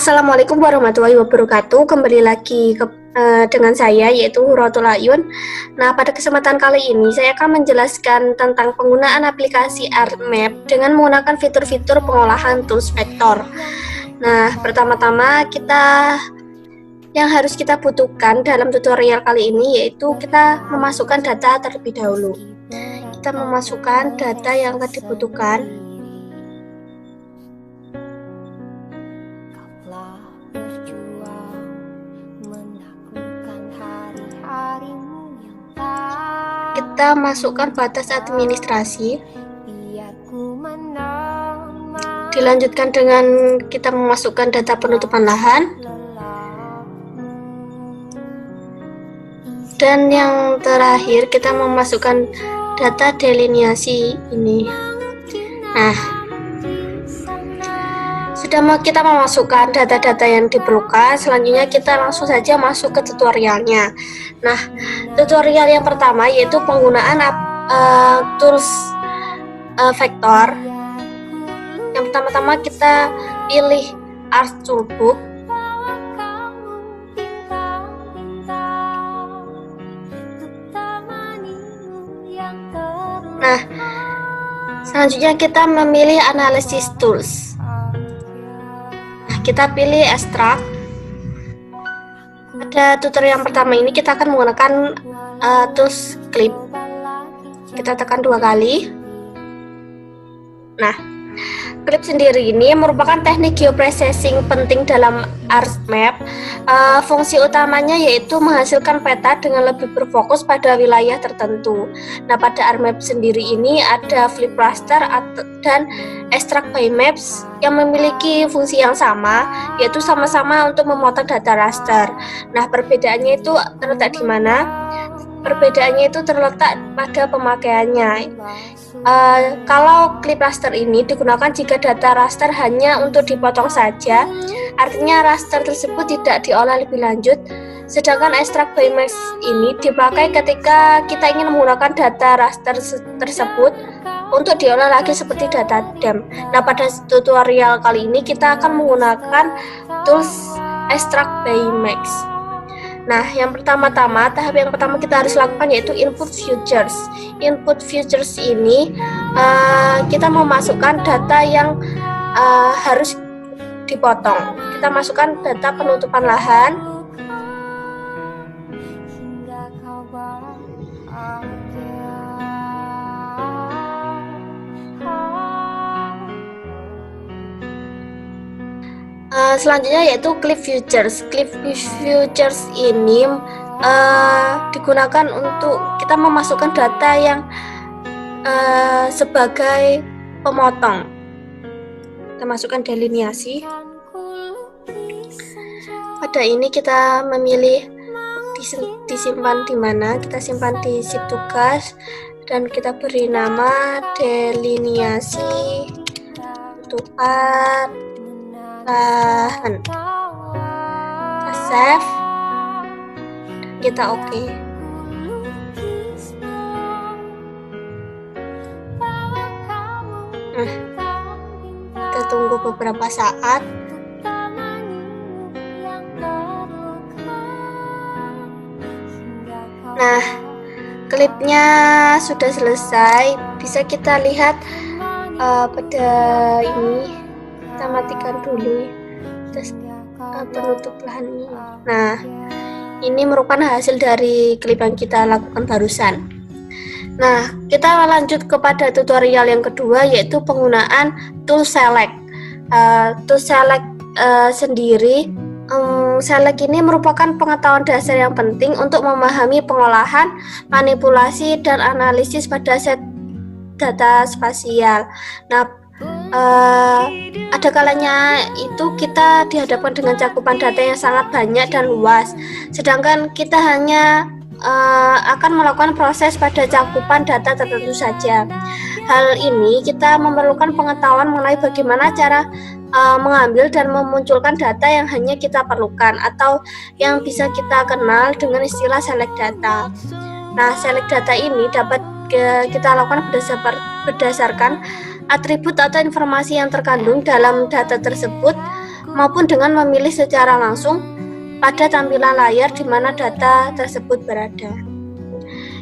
Assalamualaikum warahmatullahi wabarakatuh. Kembali lagi dengan saya yaitu Huratul Ayun. Nah, pada kesempatan kali ini saya akan menjelaskan tentang penggunaan aplikasi ArtMap dengan menggunakan fitur-fitur pengolahan tools vektor. Nah, pertama-tama yang harus kita butuhkan dalam tutorial kali ini yaitu kita memasukkan data terlebih dahulu. Kita memasukkan data yang tadi dibutuhkan. Kita masukkan batas administrasi. Dilanjutkan dengan kita memasukkan data penutupan lahan. Dan yang terakhir kita memasukkan data deliniasi ini. Nah, sudah kita memasukkan data-data yang diperlukan, selanjutnya kita langsung saja masuk ke tutorialnya. Nah, tutorial yang pertama yaitu penggunaan tools vektor. Yang pertama-tama kita pilih Art Toolbook. Nah, selanjutnya kita memilih Analysis Tools. Nah, kita pilih Extract. Pada tutorial yang pertama ini kita akan menggunakan tools Clip. Kita tekan 2 kali. Nah, Clip sendiri ini merupakan teknik geoprocessing penting dalam ArtMap. Fungsi utamanya yaitu menghasilkan peta dengan lebih berfokus pada wilayah tertentu. Nah, pada ArtMap sendiri ini ada Flip Raster dan Extract by Maps yang memiliki fungsi yang sama, yaitu sama-sama untuk memotong data raster. Nah, perbedaannya itu terletak di mana? Perbedaannya itu terletak pada pemakaiannya. Kalau clip raster ini digunakan jika data raster hanya untuk dipotong saja, artinya raster tersebut tidak diolah lebih lanjut. Sedangkan extract by maps ini dipakai ketika kita ingin menggunakan data raster tersebut untuk diolah lagi seperti data DEM. Nah, pada tutorial kali ini kita akan menggunakan tools extract by maps. Nah, tahap yang pertama kita harus lakukan yaitu input futures. Input futures ini kita memasukkan data yang harus dipotong. Kita masukkan data penutupan lahan. Selanjutnya yaitu Clip Futures. Clip Futures ini digunakan untuk kita memasukkan data yang sebagai pemotong. Kita masukkan deliniasi. Pada ini kita memilih disimpan di mana. Kita simpan di sip tugas dan kita beri nama deliniasi penutupan lahan. Kita save, kita oke. Kita tunggu beberapa saat. Nah, klipnya sudah selesai. Bisa kita lihat pada ini. Kita matikan dulu terus penutup lahan ini. Nah, ini merupakan hasil dari klip yang kita lakukan barusan. Nah, kita lanjut kepada tutorial yang kedua yaitu penggunaan tool select. Tool select sendiri, select ini merupakan pengetahuan dasar yang penting untuk memahami pengolahan, manipulasi, dan analisis pada set data spasial. Nah, ada kalanya itu kita dihadapkan dengan cakupan data yang sangat banyak dan luas, sedangkan kita hanya akan melakukan proses pada cakupan data tertentu saja. Hal ini kita memerlukan pengetahuan mengenai bagaimana cara mengambil dan memunculkan data yang hanya kita perlukan atau yang bisa kita kenal dengan istilah select data. Nah, select data ini dapat kita lakukan berdasarkan atribut atau informasi yang terkandung dalam data tersebut maupun dengan memilih secara langsung pada tampilan layar di mana data tersebut berada.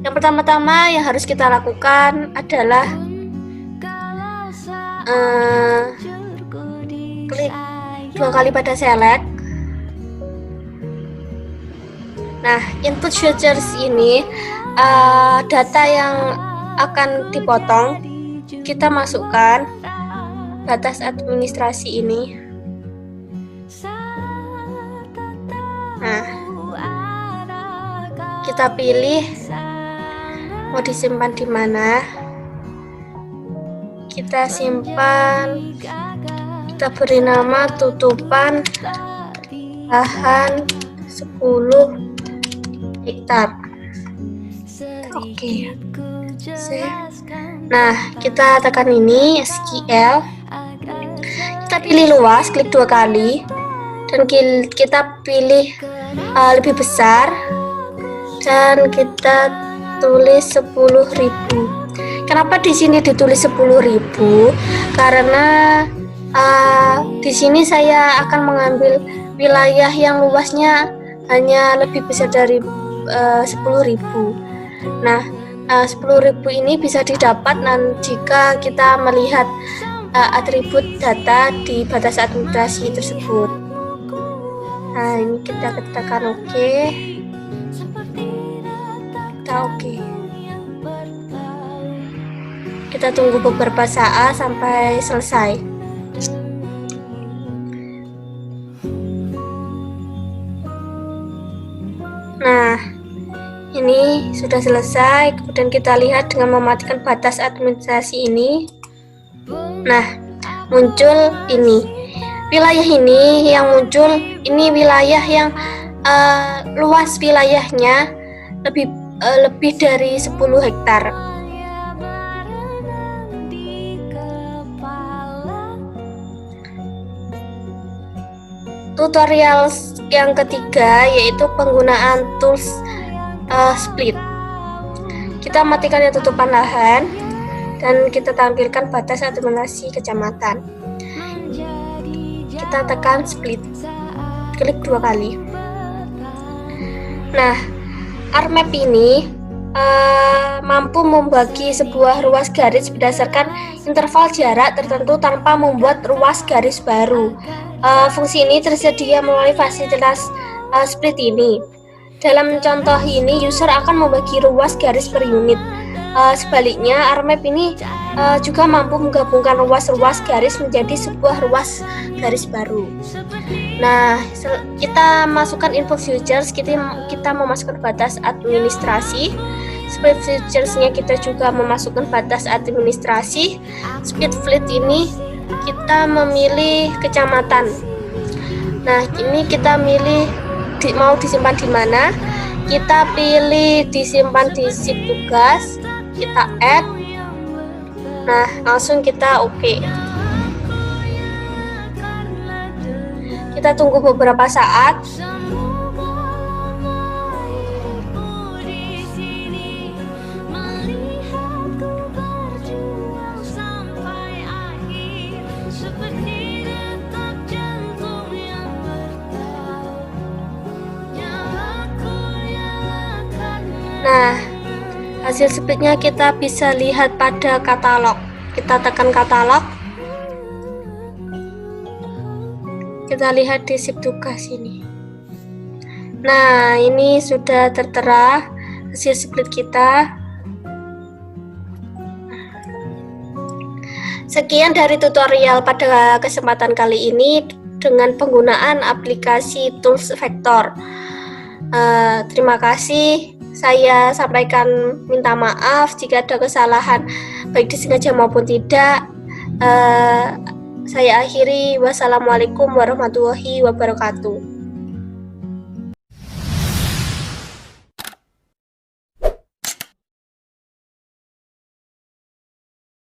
Yang pertama-tama yang harus kita lakukan adalah klik 2 kali pada select. Nah, input features ini data yang akan dipotong, kita masukkan batas administrasi ini. Nah, kita pilih mau disimpan di mana. Kita simpan, kita beri nama tutupan lahan 10 hektar. Oke. Nah, kita tekan ini SQL. Kita pilih luas, klik 2 kali, dan kita pilih lebih besar, dan kita tulis 10.000. Kenapa di sini ditulis 10.000? Karena di sini saya akan mengambil wilayah yang luasnya hanya lebih besar dari 10.000. Nah, 10.000 ini bisa didapat jika kita melihat atribut data di batas administrasi tersebut. Nah, ini kita tekan OK. Kita OK. Kita tunggu beberapa saat sampai selesai. Nah, ini sudah selesai. Kemudian kita lihat dengan mematikan batas administrasi ini. Nah, muncul ini. Wilayah ini yang muncul, ini wilayah yang luas wilayahnya lebih dari 10 hektar. Tutorial yang ketiga yaitu penggunaan tools split. Kita matikan yang tutupan lahan dan kita tampilkan batas administrasi kecamatan. Kita tekan split, klik 2 kali. Nah, ArcMap ini mampu membagi sebuah ruas garis berdasarkan interval jarak tertentu tanpa membuat ruas garis baru. Fungsi ini tersedia melalui fasilitas split ini. Dalam contoh ini, user akan membagi ruas garis per unit. Sebaliknya, ArcMap ini juga mampu menggabungkan ruas-ruas garis menjadi sebuah ruas garis baru. Nah, kita masukkan info features, kita memasukkan batas administrasi. Split features-nya kita juga memasukkan batas administrasi. Split fleet ini kita memilih kecamatan. Nah, ini kita milih mau disimpan di mana. Kita pilih disimpan di sip tugas. Kita add. Nah, langsung kita OK. Kita tunggu beberapa saat. Nah, hasil splitnya kita bisa lihat pada katalog. Kita tekan katalog. Kita lihat di sip tugas ini. Nah, ini sudah tertera hasil split kita. Sekian dari tutorial pada kesempatan kali ini dengan penggunaan aplikasi Tools Vector. Terima kasih. Saya sampaikan minta maaf jika ada kesalahan baik disengaja maupun tidak. Saya akhiri. Wassalamualaikum warahmatullahi wabarakatuh.